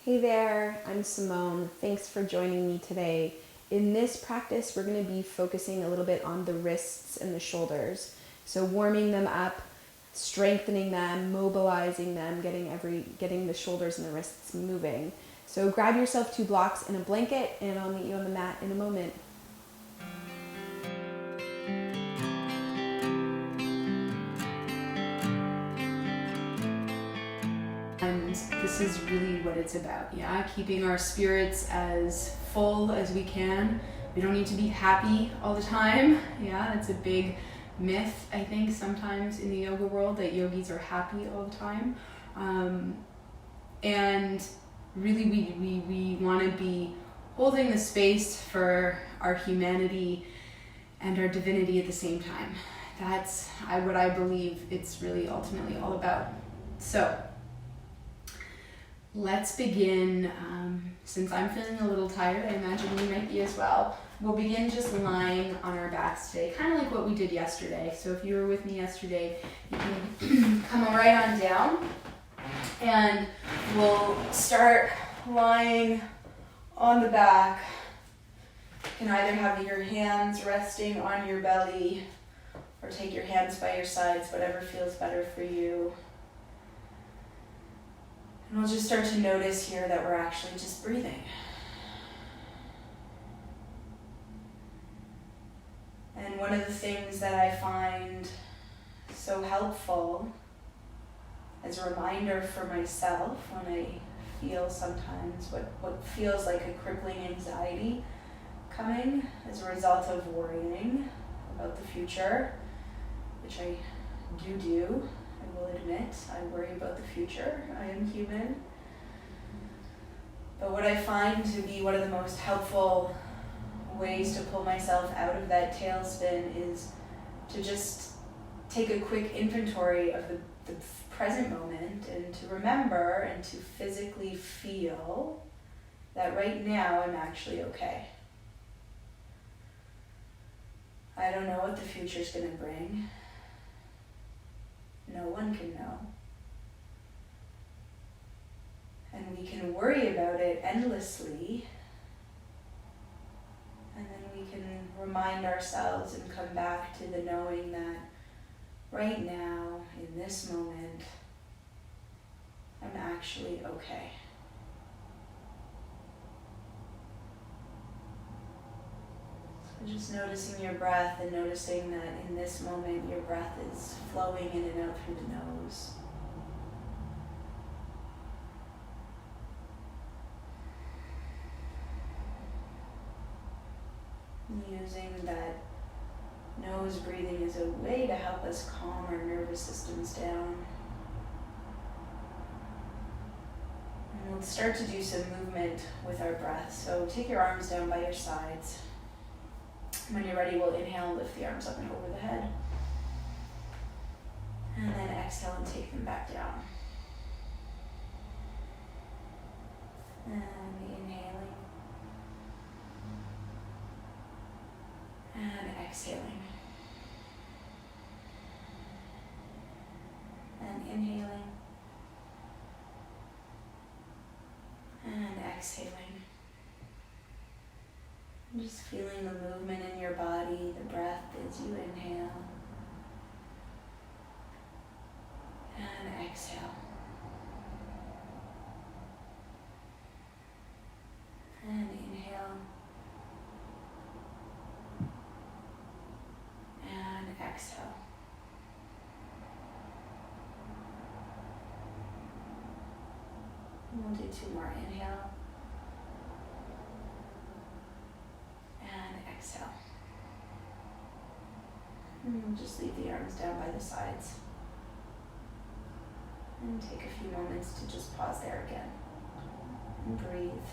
Hey there, I'm Simone. Thanks for joining me today. In this practice, we're going to be focusing a little bit on the wrists and the shoulders. So warming them up, strengthening them, mobilizing them, getting the shoulders and the wrists moving. So grab yourself 2 blocks and a blanket, and I'll meet you on the mat in a moment. And this is really what it's about, keeping our spirits as full as we can. We don't need to be happy all the time. That's a big myth, I think, sometimes in the yoga world, that yogis are happy all the time. And really we want to be holding the space for our humanity and our divinity at the same time. That's what I believe it's really ultimately all about. So let's begin. Since I'm feeling a little tired, I imagine you might be as well. We'll begin just lying on our backs today, kind of like what we did yesterday. So if you were with me yesterday, you can come right on down, and we'll start lying on the back. You can either have your hands resting on your belly or take your hands by your sides, whatever feels better for you. And we'll just start to notice here that we're actually just breathing. And one of the things that I find so helpful as a reminder for myself when I feel sometimes what feels like a crippling anxiety coming as a result of worrying about the future, which I do. I will admit, I worry about the future. I am human. But what I find to be one of the most helpful ways to pull myself out of that tailspin is to just take a quick inventory of the present moment, and to remember and to physically feel that right now I'm actually okay. I don't know what the future's going to bring. No one can know. And we can worry about it endlessly, and then we can remind ourselves and come back to the knowing that right now, in this moment, I'm actually okay. So just noticing your breath and noticing that in this moment your breath is flowing in and out through the nose. Using that nose breathing as a way to help us calm our nervous systems down. And we'll start to do some movement with our breath. So take your arms down by your sides. When you're ready, we'll inhale and lift the arms up and over the head. And then exhale and take them back down. And inhaling. And exhaling. And inhaling. And exhaling. And just feeling the movement in your body, the breath as you inhale. And exhale. And inhale. And exhale. And we'll do 2 more. Inhale. And exhale. And we'll just leave the arms down by the sides. And take a few moments to just pause there again. And breathe.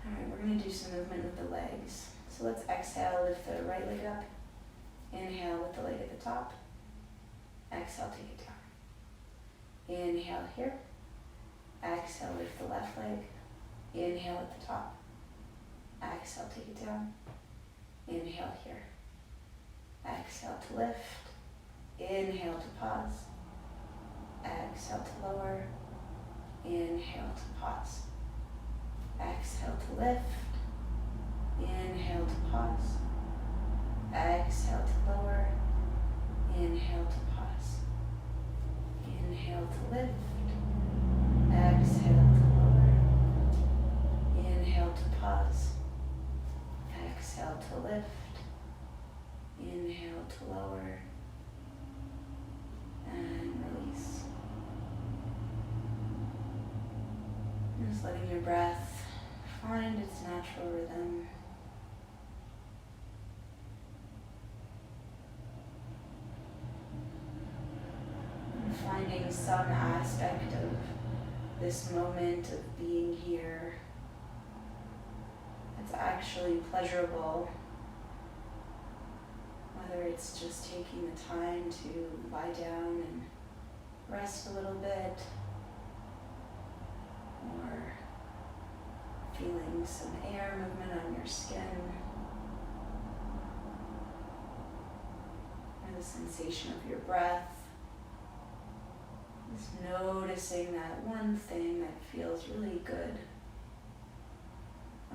Alright, we're going to do some movement with the legs. So let's exhale, lift the right leg up. Inhale with the leg at the top. Exhale, take it down. Inhale here. Exhale, lift the left leg. Inhale at the top. Exhale, take it down. Inhale Exhale to lift. Inhale to pause. Exhale to lower. Inhale to pause. Exhale to lift. Inhale to pause. Exhale to lower. Inhale to pause. Inhale to lift. Exhale to lower. Inhale to pause. Exhale to lift. Inhale to lower. And release. Just letting your breath find its natural rhythm. And finding some aspect of this moment of being here that's actually pleasurable. Whether it's just taking the time to lie down and rest a little bit, or feeling some air movement on your skin, or the sensation of your breath. Just noticing that one thing that feels really good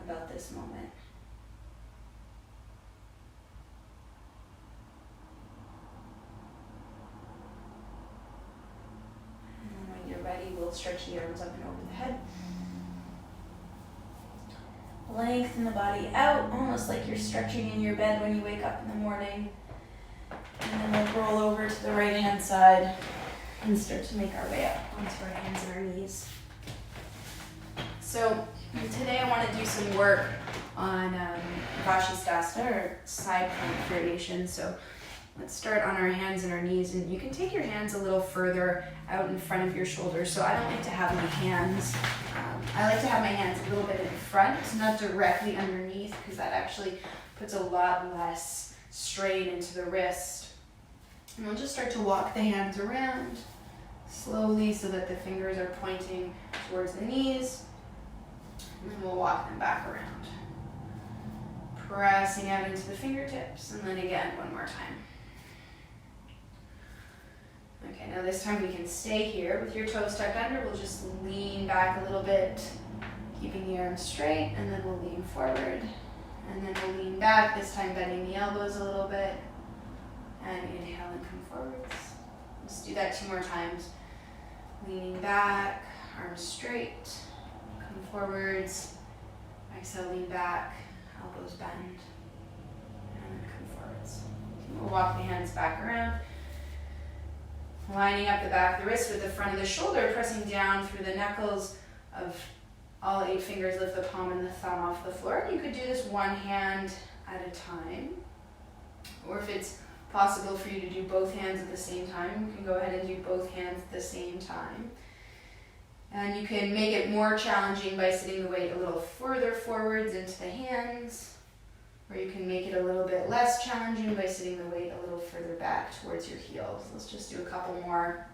about this moment. And then when you're ready, we'll stretch the arms up and over the head. Lengthen the body out, almost like you're stretching in your bed when you wake up in the morning. And then we'll roll over to the right hand side and start to make our way up onto our hands and our knees. So today I want to do some work on Vashisthasana, or side plank variation. So let's start on our hands and our knees, and you can take your hands a little further out in front of your shoulders. So I don't like to have my hands, I like to have my hands a little bit in front, not directly underneath, because that actually puts a lot less strain into the wrist. And we'll just start to walk the hands around slowly so that the fingers are pointing towards the knees. And then we'll walk them back around. Pressing out into the fingertips, and then again, one more time. Okay, now this time we can stay here with your toes tucked under. We'll just lean back a little bit, keeping the arms straight, and then we'll lean forward. And then we'll lean back, this time bending the elbows a little bit. And inhale and come forwards. Let's do that 2 more times. Leaning back, arms straight, come forwards. Exhale, lean back, elbows bend, and then come forwards. We'll walk the hands back around. Lining up the back of the wrist with the front of the shoulder, pressing down through the knuckles of all 8 fingers. Lift the palm and the thumb off the floor. You could do this one hand at a time, or if it's possible for you to do both hands at the same time, you can go ahead and do both hands at the same time. And you can make it more challenging by sitting the weight a little further forwards into the hands, or you can make it a little bit less challenging by sitting the weight a little further back towards your heels. Let's just do a couple more.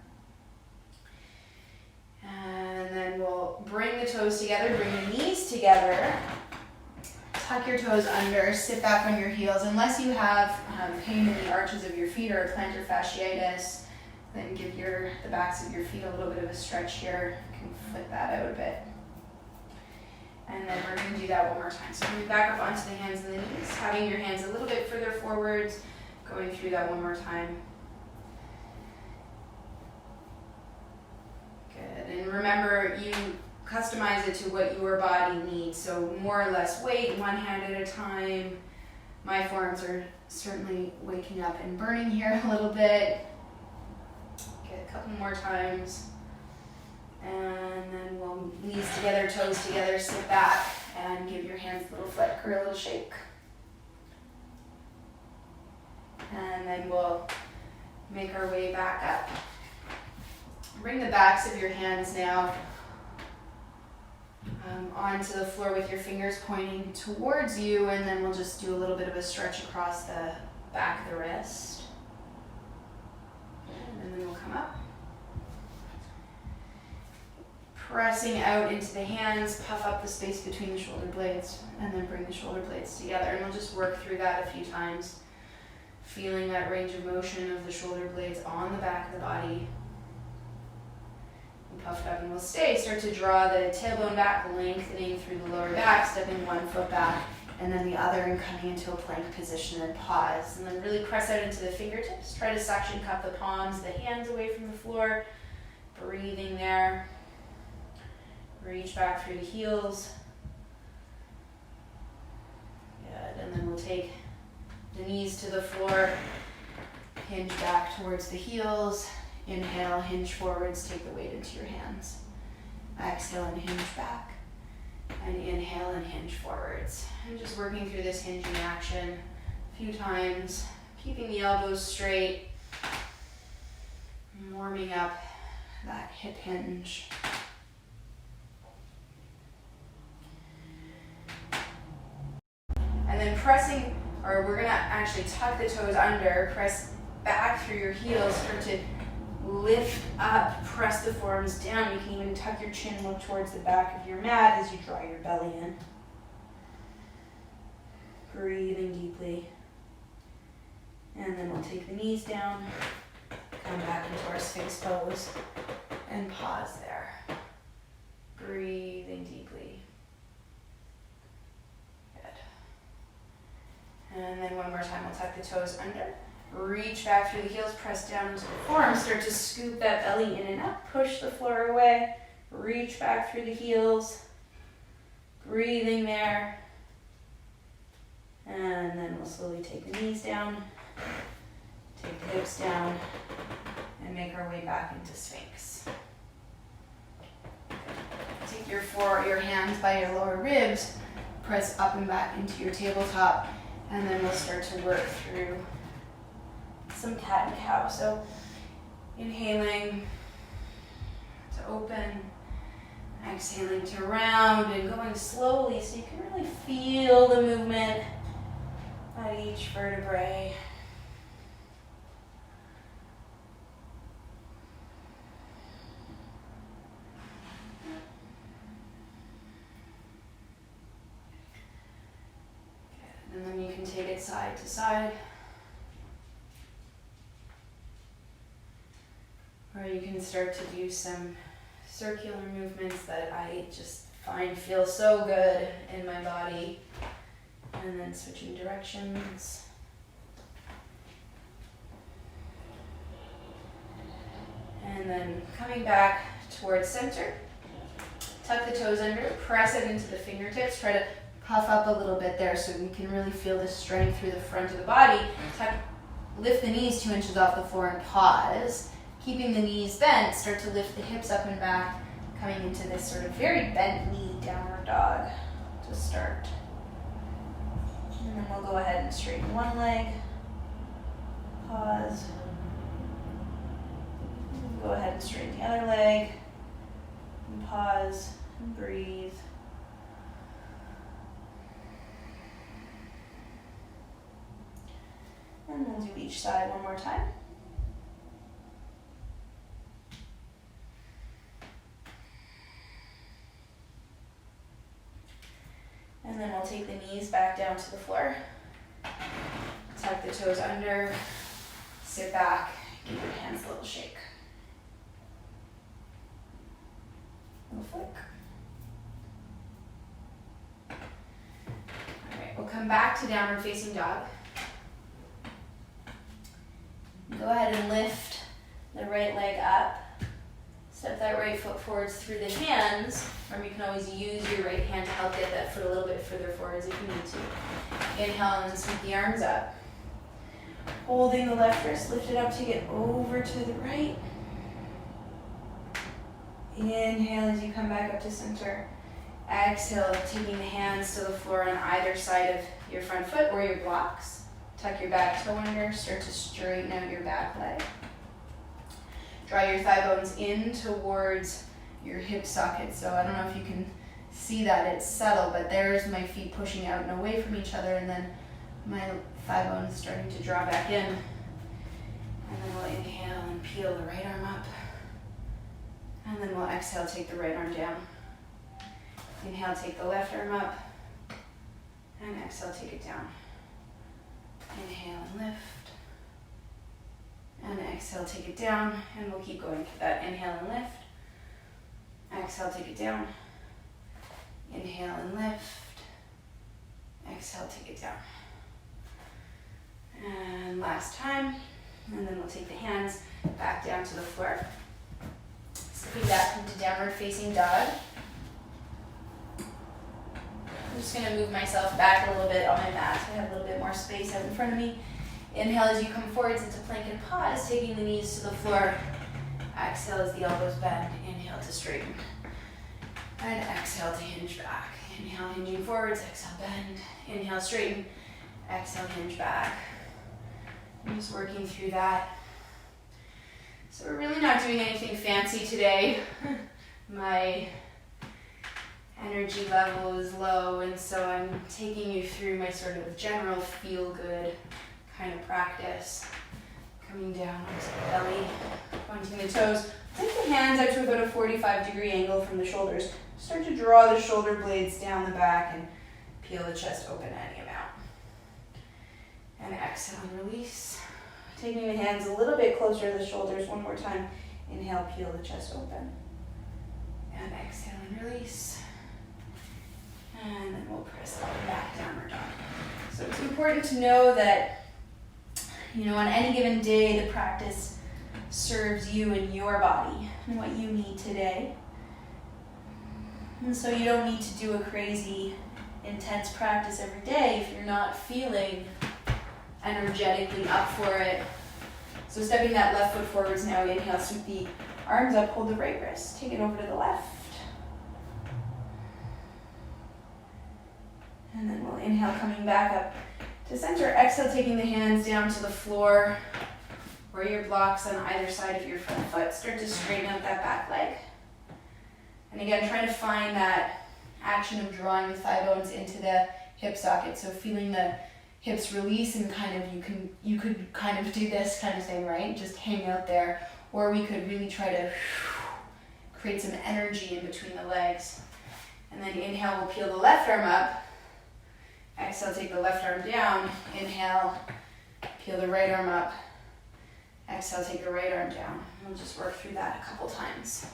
And then we'll bring the toes together, bring the knees together. Tuck your toes under, sit back on your heels. Unless you have pain in the arches of your feet or plantar fasciitis, then give the backs of your feet a little bit of a stretch here. You can flip that out a bit. And then we're going to do that one more time. So move back up onto the hands and the knees, having your hands a little bit further forwards, going through that one more time. Good. And remember, you customize it to what your body needs. So more or less weight, one hand at a time. My forearms are certainly waking up and burning here a little bit. Get a couple more times. And then we'll knees together, toes together, sit back, and give your hands a little flick or a little shake. And then we'll make our way back up. Bring the backs of your hands now onto the floor with your fingers pointing towards you, and then we'll just do a little bit of a stretch across the back of the wrist. And then we'll come up. Pressing out into the hands, puff up the space between the shoulder blades, and then bring the shoulder blades together. And we'll just work through that a few times. Feeling that range of motion of the shoulder blades on the back of the body. And puffed up, and we'll stay. Start to draw the tailbone back, lengthening through the lower back, stepping one foot back, and then the other, and coming into a plank position, and pause. And then really press out into the fingertips. Try to suction cup the palms, the hands away from the floor. Breathing there. Reach back through the heels. Good, and then we'll take the knees to the floor, hinge back towards the heels. Inhale, hinge forwards, take the weight into your hands. Exhale and hinge back. And inhale and hinge forwards. And just working through this hinging action a few times, keeping the elbows straight, warming up that hip hinge. And then pressing, or we're gonna actually tuck the toes under, press back through your heels, start to lift up, press the forearms down. You can even tuck your chin, look towards the back of your mat as you draw your belly in. Breathing deeply. And then we'll take the knees down, come back into our Sphinx pose, and pause there. Breathing deeply. And then one more time, we'll tuck the toes under. Reach back through the heels, press down into the forearms. Start to scoop that belly in and up. Push the floor away. Reach back through the heels. Breathing there. And then we'll slowly take the knees down. Take the hips down. And make our way back into Sphinx. Take your hands by your lower ribs. Press up and back into your tabletop. And then we'll start to work through some cat and cow. So inhaling to open, exhaling to round, and going slowly so you can really feel the movement at each vertebrae. And then you can take it side to side. Or you can start to do some circular movements that I just find feel so good in my body. And then switching directions. And then coming back towards center. Tuck the toes under, press it into the fingertips. Try to puff up a little bit there so we can really feel the strength through the front of the body. Lift the knees 2 inches off the floor and pause. Keeping the knees bent, start to lift the hips up and back, coming into this sort of very bent knee downward dog to start. And then we'll go ahead and straighten one leg. Pause. Go ahead and straighten the other leg. And pause and breathe. And then do each side one more time. And then we'll take the knees back down to the floor. Tuck the toes under. Sit back. Give your hands a little shake. Little flick. All right, we'll come back to downward facing dog. Go ahead and lift the right leg up. Step that right foot forwards through the hands, or you can always use your right hand to help get that foot a little bit further forwards if you need to. Inhale and then sweep the arms up. Holding the left wrist, lift it up to get over to the right. Inhale as you come back up to center. Exhale, taking the hands to the floor on either side of your front foot or your blocks. Tuck your back toe under, start to straighten out your back leg. Draw your thigh bones in towards your hip socket. So I don't know if you can see that, it's subtle, but there's my feet pushing out and away from each other, and then my thigh bones starting to draw back in. And then we'll inhale and peel the right arm up. And then we'll exhale, take the right arm down. Inhale, take the left arm up. And exhale, take it down. Inhale and lift. Exhale, take it down, and we'll keep going through that. Inhale and lift. Exhale, take it down. Inhale and lift. Exhale, take it down. And last time. And then we'll take the hands back down to the floor. Slipping back into downward facing dog. I'm just going to move myself back a little bit on my mat so I have a little bit more space out in front of me. Inhale as you come forwards into plank and pause, taking the knees to the floor. Exhale as the elbows bend. Inhale to straighten. And exhale to hinge back. Inhale, hinging forwards. Exhale, bend. Inhale, straighten. Exhale, hinge back. I'm just working through that. So we're really not doing anything fancy today. My energy level is low, and so I'm taking you through my sort of general feel-good kind of practice. Coming down onto the belly, pointing the toes. Take the hands out to about a 45-degree angle from the shoulders. Start to draw the shoulder blades down the back and peel the chest open any amount. And exhale and release. Taking the hands a little bit closer to the shoulders. One more time. Inhale, peel the chest open. And exhale and release. And then we'll press up and back, downward dog. So it's important to know that, on any given day, the practice serves you and your body and what you need today. And so you don't need to do a crazy, intense practice every day if you're not feeling energetically up for it. So stepping that left foot forwards now. Inhale, sweep the arms up, hold the right wrist, take it over to the left. And then we'll inhale, coming back up to center. Exhale, taking the hands down to the floor or your blocks on either side of your front foot. Start to straighten out that back leg. And again, trying to find that action of drawing the thigh bones into the hip socket. So feeling the hips release and kind of, you could kind of do this kind of thing, right? Just hang out there. Or we could really try to create some energy in between the legs. And then inhale, we'll peel the left arm up. Exhale, take the left arm down. Inhale, peel the right arm up. Exhale, take the right arm down. We'll just work through that a couple times.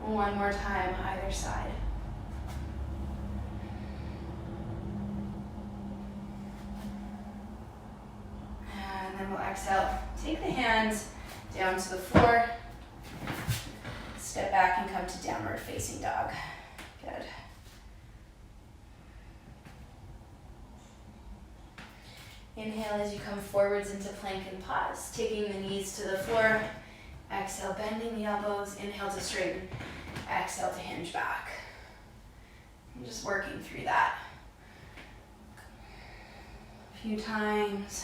One more time, either side. And then we'll exhale. Take the hands down to the floor. Step back and come to downward facing dog. Good. Inhale as you come forwards into plank and pause. Taking the knees to the floor. Exhale, bending the elbows. Inhale to straighten. Exhale to hinge back. I'm just working through that a few times.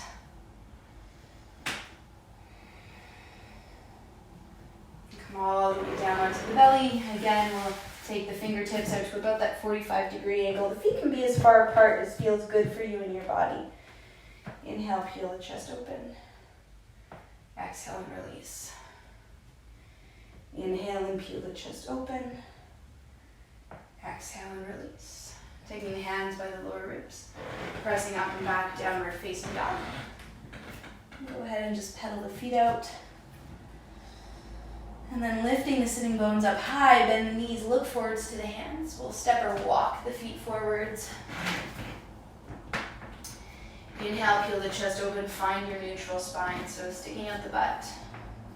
Come all the way down onto the belly. Again, we'll take the fingertips out to about that 45-degree angle. The feet can be as far apart as feels good for you and your body. Inhale, peel the chest open. Exhale and release. Inhale and peel the chest open. Exhale and release. Taking the hands by the lower ribs. Pressing up and back, downward facing dog. Go ahead and just pedal the feet out. And then lifting the sitting bones up high, bend the knees, look forwards to the hands. We'll step or walk the feet forwards. Inhale, peel the chest open, find your neutral spine. So sticking out the butt,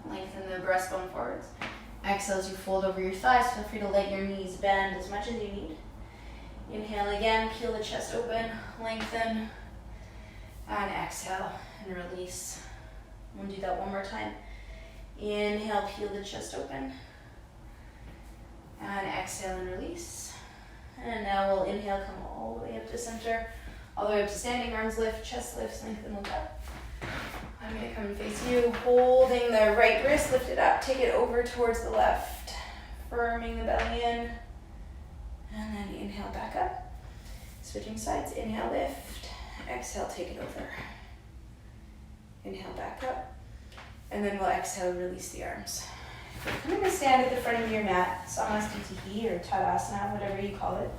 lengthen the breastbone forwards. Exhale as you fold over your thighs. Feel free to let your knees bend as much as you need. Inhale again, peel the chest open, lengthen. And exhale and release. We'll do that one more time. Inhale, peel the chest open. And exhale and release. And now we'll inhale, come all the way up to center. All the way up to standing, arms lift, chest lifts, lengthen, look up. I'm going to come and face you, holding the right wrist lifted up. Take it over towards the left, firming the belly in. And then inhale back up. Switching sides, inhale, lift. Exhale, take it over. Inhale back up. And then we'll exhale, release the arms. If we're coming to stand at the front of your mat, samasthiti or tadasana, whatever you call it.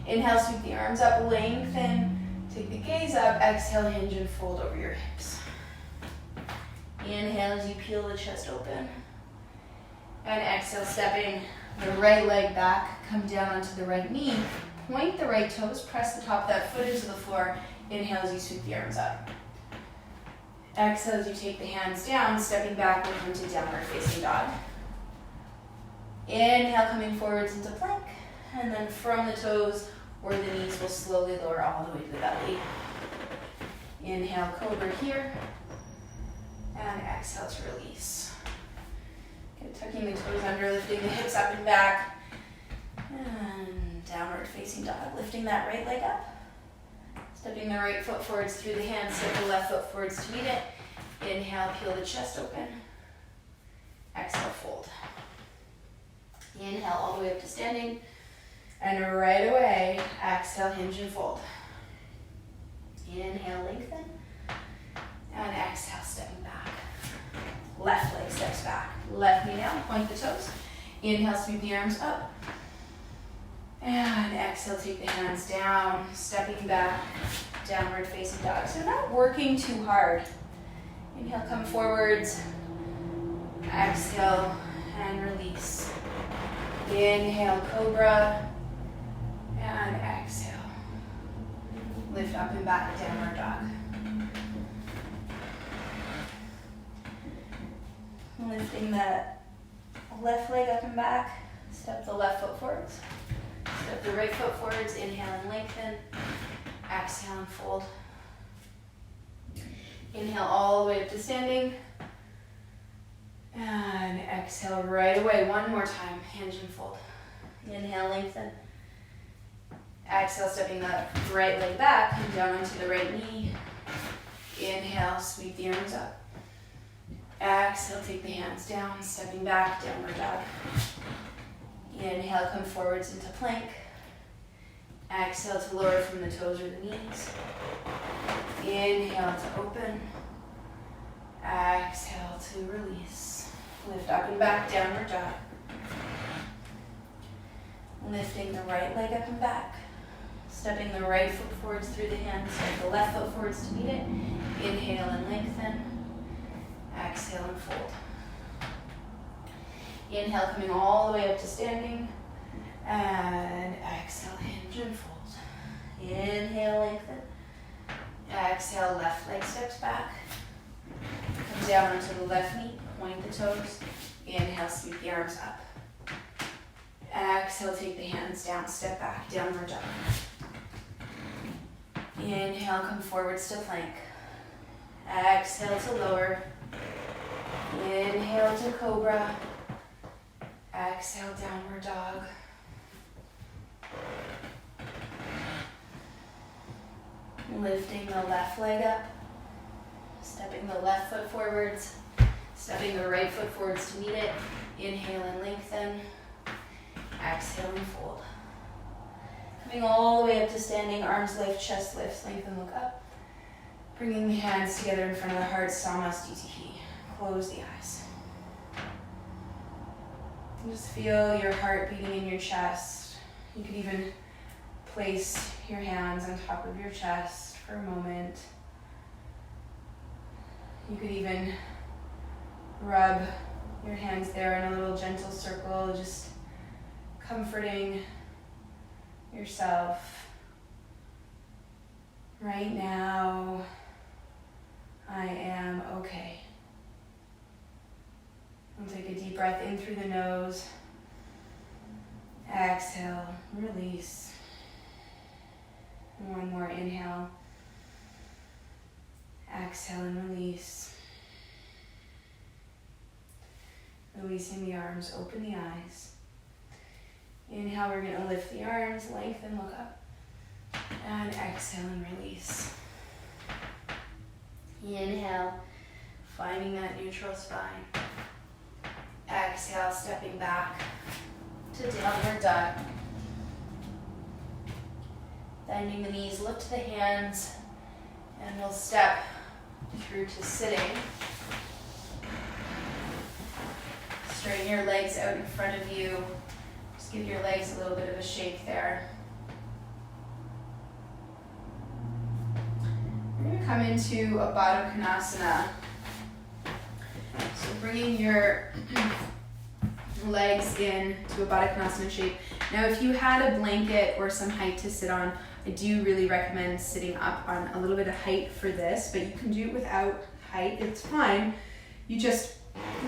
Inhale, sweep the arms up, lengthen, take the gaze up, exhale, hinge and fold over your hips. Inhale as you peel the chest open. And exhale, stepping the right leg back, come down onto the right knee, point the right toes, press the top of that foot into the floor. Inhale as you sweep the arms up. Exhale as you take the hands down, stepping back, we'll come to downward facing dog. Inhale, coming forwards into plank, and then from the toes or the knees, we'll slowly lower all the way to the belly. Inhale, cobra here, and exhale to release. Good, tucking the toes under, lifting the hips up and back, and downward facing dog, lifting that right leg up. Stepping the right foot forwards through the hands, step the left foot forwards to meet it. Inhale, peel the chest open. Exhale, fold. Inhale all the way up to standing. And right away, exhale, hinge and fold. Inhale, lengthen. And exhale, stepping back. Left leg steps back. Left knee down, point the toes. Inhale, sweep the arms up. And exhale, take the hands down, stepping back, downward facing dog. So not working too hard. Inhale, come forwards. Exhale, and release. Inhale, cobra. And exhale. Lift up and back, downward dog. Lifting the left leg up and back. Step the left foot forwards. Step the right foot forwards, inhale and lengthen. Exhale and fold. Inhale all the way up to standing. And exhale right away. One more time, hinge and fold. Inhale, lengthen. Exhale, stepping the right leg back, come down onto the right knee. Inhale, sweep the arms up. Exhale, take the hands down, stepping back, downward dog. Inhale, come forwards into plank. Exhale to lower from the toes or the knees. Inhale to open. Exhale to release. Lift up and back, downward dog. Lifting the right leg up and back. Stepping the right foot forwards through the hands. Step the left foot forwards to meet it. Inhale and lengthen. Exhale and fold. Inhale, coming all the way up to standing. And exhale, hinge and fold. Inhale, lengthen. Exhale, left leg steps back. Come down onto the left knee, point the toes. Inhale, sweep the arms up. Exhale, take the hands down, step back, downward dog. Inhale, come forwards to plank. Exhale to lower. Inhale to cobra. Exhale, downward dog. Lifting the left leg up. Stepping the left foot forwards. Stepping the right foot forwards to meet it. Inhale and lengthen. Exhale and fold. Coming all the way up to standing, arms lift, chest lifts, lengthen, look up. Bringing the hands together in front of the heart, samasthiti. Close the eyes. Just feel your heart beating in your chest. You could even place your hands on top of your chest for a moment. You could even rub your hands there in a little gentle circle, just comforting yourself. Right now, I am okay. And take a deep breath in through the nose. Exhale, release. One more inhale. Exhale and release. Releasing the arms, open the eyes. Inhale, we're going to lift the arms, lengthen, look up. And exhale and release. Inhale, finding that neutral spine. Exhale, stepping back to downward dog. Bending the knees, lift the hands, and we'll step through to sitting. Straighten your legs out in front of you. Just give your legs a little bit of a shake there. We're going to come into a Baddha Konasana. So bringing your legs in to a Baddha Konasana shape. Now if you had a blanket or some height to sit on, I do really recommend sitting up on a little bit of height for this, but you can do it without height, it's fine. You just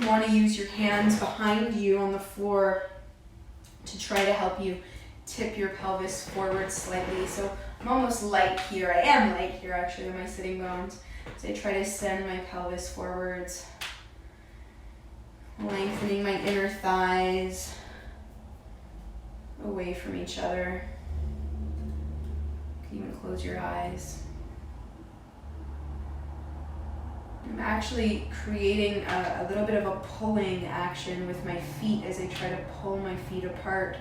want to use your hands behind you on the floor to try to help you tip your pelvis forward slightly. So I'm almost light here. I am light here actually in my sitting bones. So I try to send my pelvis forwards, lengthening my inner thighs away from each other. You can even close your eyes. I'm actually creating a little bit of a pulling action with my feet as I try to pull my feet apart.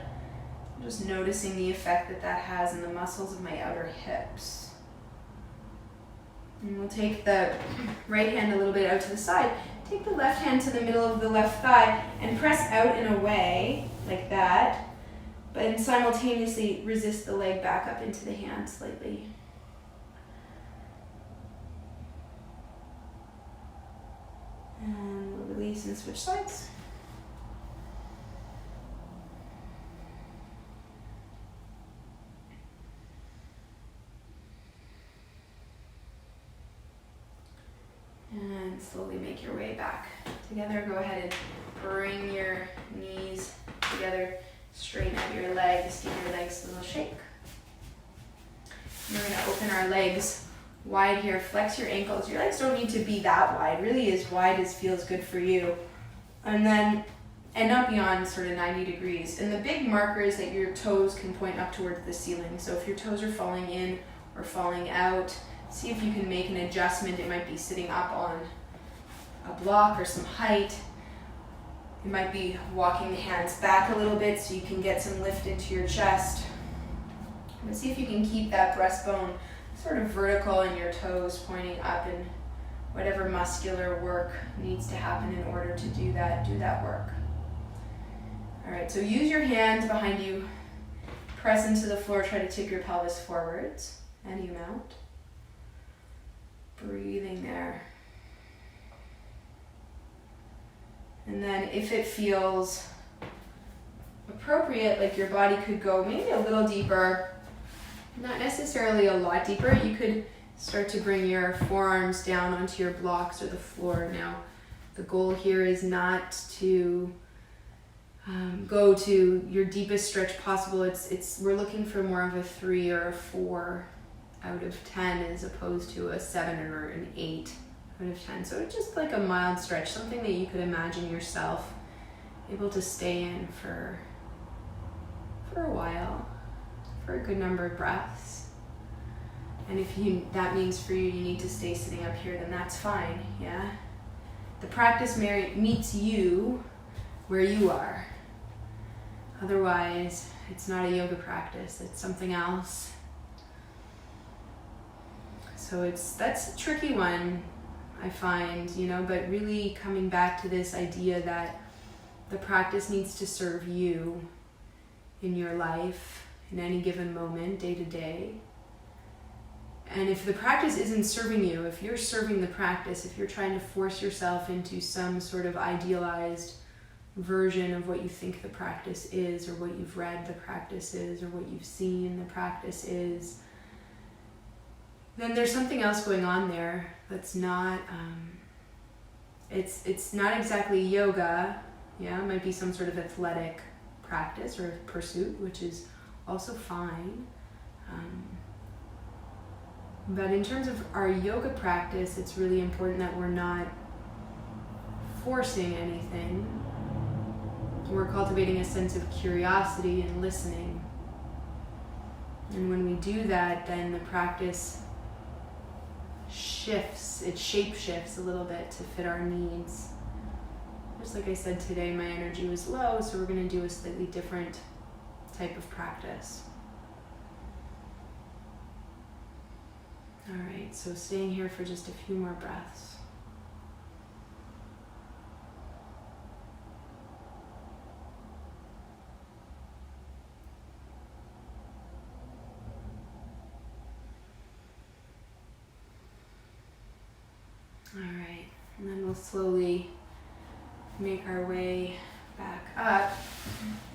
I'm just noticing the effect that that has in the muscles of my outer hips. And we'll take the right hand a little bit out to the side. Take the left hand to the middle of the left thigh and press out and away like that, but simultaneously resist the leg back up into the hand slightly. And we'll release and switch sides. And slowly make your way back together. Go ahead and bring your knees together. Straighten out your legs. Give your legs a little shake. We're going to open our legs wide here. Flex your ankles. Your legs don't need to be that wide. Really as wide as feels good for you. And not beyond sort of 90 degrees. And the big marker is that your toes can point up towards the ceiling. So if your toes are falling in or falling out, see if you can make an adjustment. It might be sitting up on a block or some height. It might be walking the hands back a little bit so you can get some lift into your chest. And see if you can keep that breastbone sort of vertical and your toes pointing up, and whatever muscular work needs to happen in order to do that work. All right, so use your hands behind you. Press into the floor, try to tip your pelvis forwards and you mount. Breathing there. And then if it feels appropriate, like your body could go maybe a little deeper, not necessarily a lot deeper, you could start to bring your forearms down onto your blocks or the floor. Now, the goal here is not to go to your deepest stretch possible. We're looking for more of a 3 or a 4 out of 10 as opposed to a 7 or an 8 out of 10. So it's just like a mild stretch, something that you could imagine yourself able to stay in for a while, for a good number of breaths. And if that means for you need to stay sitting up here, then that's fine, yeah? The practice meets you where you are. Otherwise, it's not a yoga practice, it's something else. So that's a tricky one, I find, but really coming back to this idea that the practice needs to serve you in your life, in any given moment, day to day. And if the practice isn't serving you, if you're serving the practice, if you're trying to force yourself into some sort of idealized version of what you think the practice is, or what you've read the practice is, or what you've seen the practice is, then there's something else going on there that's not, it's not exactly yoga, yeah, it might be some sort of athletic practice or pursuit, which is also fine. But in terms of our yoga practice, it's really important that we're not forcing anything. We're cultivating a sense of curiosity and listening. And when we do that, then the practice shifts, it shape shifts a little bit to fit our needs. Just like I said today, my energy was low, so we're going to do a slightly different type of practice. All right, so staying here for just a few more breaths. All right, and then we'll slowly make our way back up,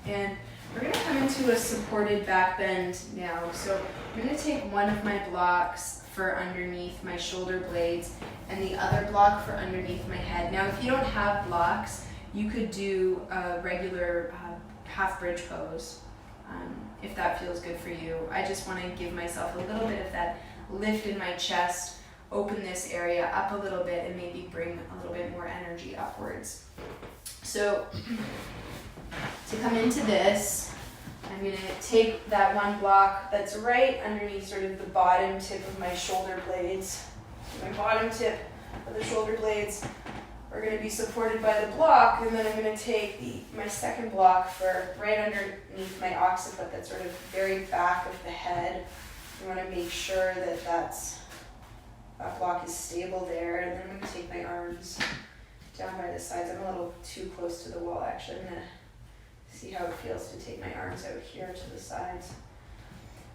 and we're going to come into a supported back bend now. So I'm going to take one of my blocks for underneath my shoulder blades and the other block for underneath my head. Now if you don't have blocks, you could do a regular half bridge pose if that feels good for you. I just want to give myself a little bit of that lift in my chest, open this area up a little bit, and maybe bring a little bit more energy upwards. So to come into this, I'm going to take that one block that's right underneath sort of the bottom tip of my shoulder blades. So my bottom tip of the shoulder blades are going to be supported by the block, and then I'm going to take my second block for right underneath my occiput, that's sort of very back of the head. You want to make sure that that block is stable there, and then I'm going to take my arms down by the sides. I'm a little too close to the wall actually. I'm going to see how it feels to take my arms out here to the sides.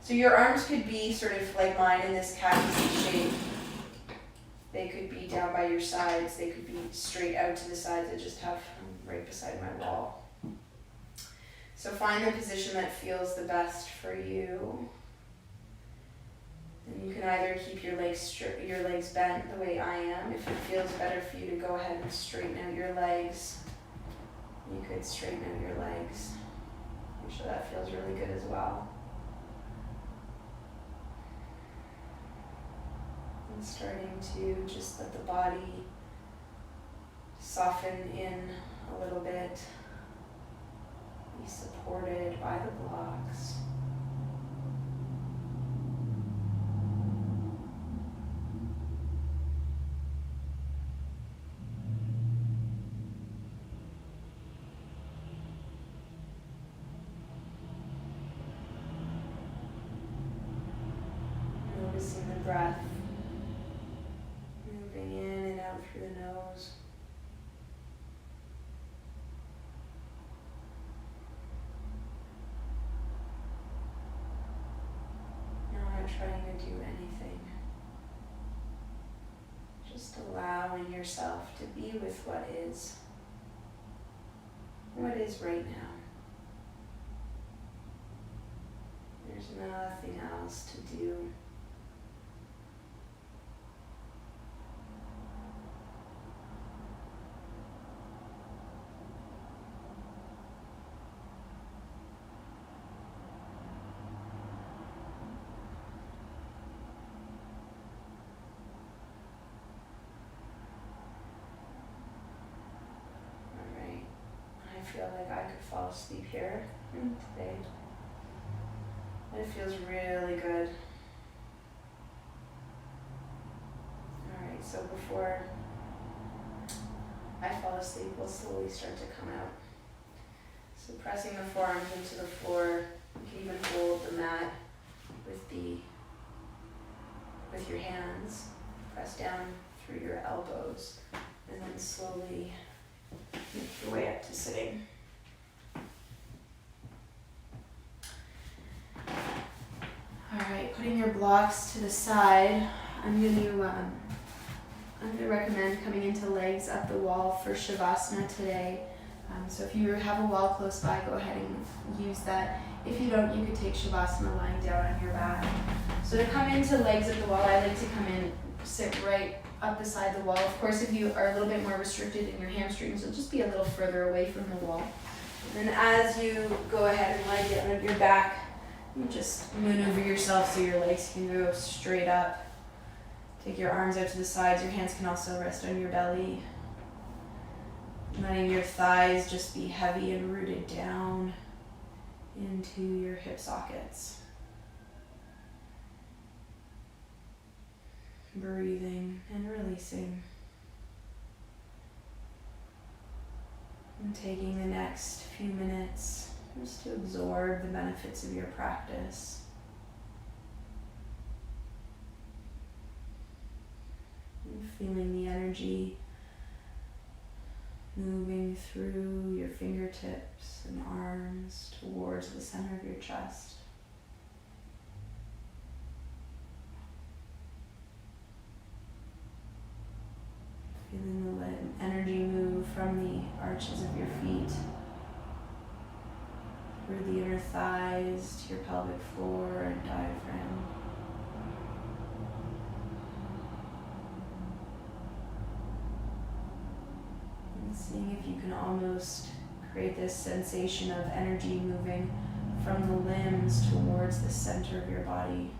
So your arms could be sort of like mine in this cactus shape. They could be down by your sides. They could be straight out to the sides. I just have right beside my wall. So find the position that feels the best for you. And you can either keep your legs bent the way I am. If it feels better for you to go ahead and straighten out your legs, you could straighten out your legs. I'm sure that feels really good as well. And starting to just let the body soften in a little bit, be supported by the blocks. Noticing the breath moving in and out through the nose. You're not trying to do anything. Just allowing yourself to be with what is right now. There's nothing else to do. I feel like I could fall asleep here today. It feels really good. Alright, so before I fall asleep, we'll slowly start to come out. So pressing the forearms into the floor, you can even hold the mat with your hands. Press down through your elbows, and then slowly make your way up to sitting. Alright, putting your blocks to the side, I'm going to recommend coming into legs up the wall for Shavasana today. So if you have a wall close by, go ahead and use that. If you don't, you could take Shavasana lying down on your back. So to come into legs up the wall, I like to come in, sit right up beside the wall. Of course, if you are a little bit more restricted in your hamstrings, you'll just be a little further away from the wall. And then as you go ahead and lie down on your back, you just maneuver yourself so your legs can go straight up. Take your arms out to the sides. Your hands can also rest on your belly. Letting your thighs just be heavy and rooted down into your hip sockets. Breathing and releasing. And taking the next few minutes just to absorb the benefits of your practice. And feeling the energy moving through your fingertips and arms towards the center of your chest. Feeling the energy move from the arches of your feet through the inner thighs to your pelvic floor and diaphragm. And seeing if you can almost create this sensation of energy moving from the limbs towards the center of your body.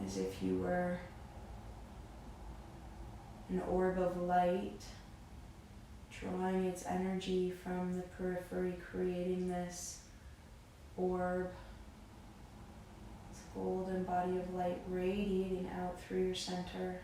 As if you were an orb of light, drawing its energy from the periphery, creating this orb, this golden body of light radiating out through your center.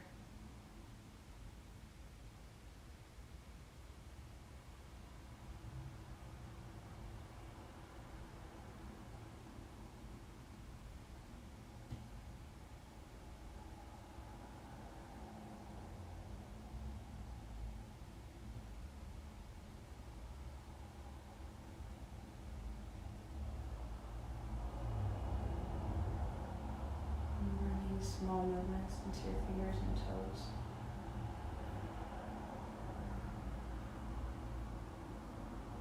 Small movements into your fingers and toes.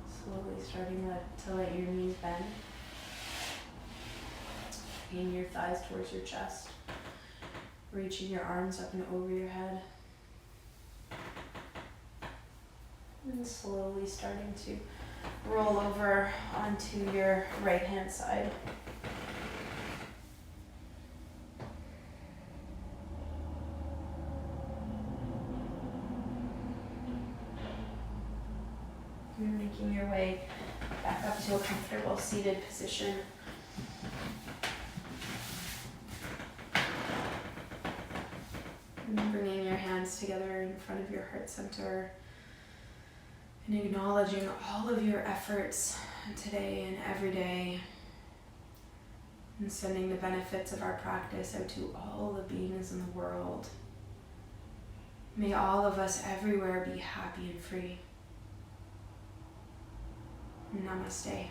Slowly starting to let your knees bend. Bringing your thighs towards your chest. Reaching your arms up and over your head. And slowly starting to roll over onto your right hand side. You're making your way back up to a comfortable seated position. And bringing your hands together in front of your heart center and acknowledging all of your efforts today and every day, and sending the benefits of our practice out to all the beings in the world. May all of us everywhere be happy and free. Namaste.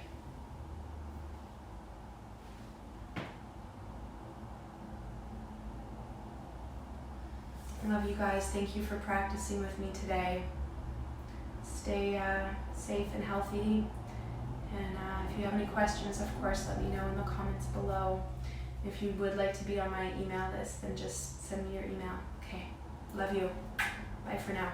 I love you guys. Thank you for practicing with me today. Stay safe and healthy. And if you have any questions, of course, let me know in the comments below. If you would like to be on my email list, then just send me your email. Okay. Love you. Bye for now.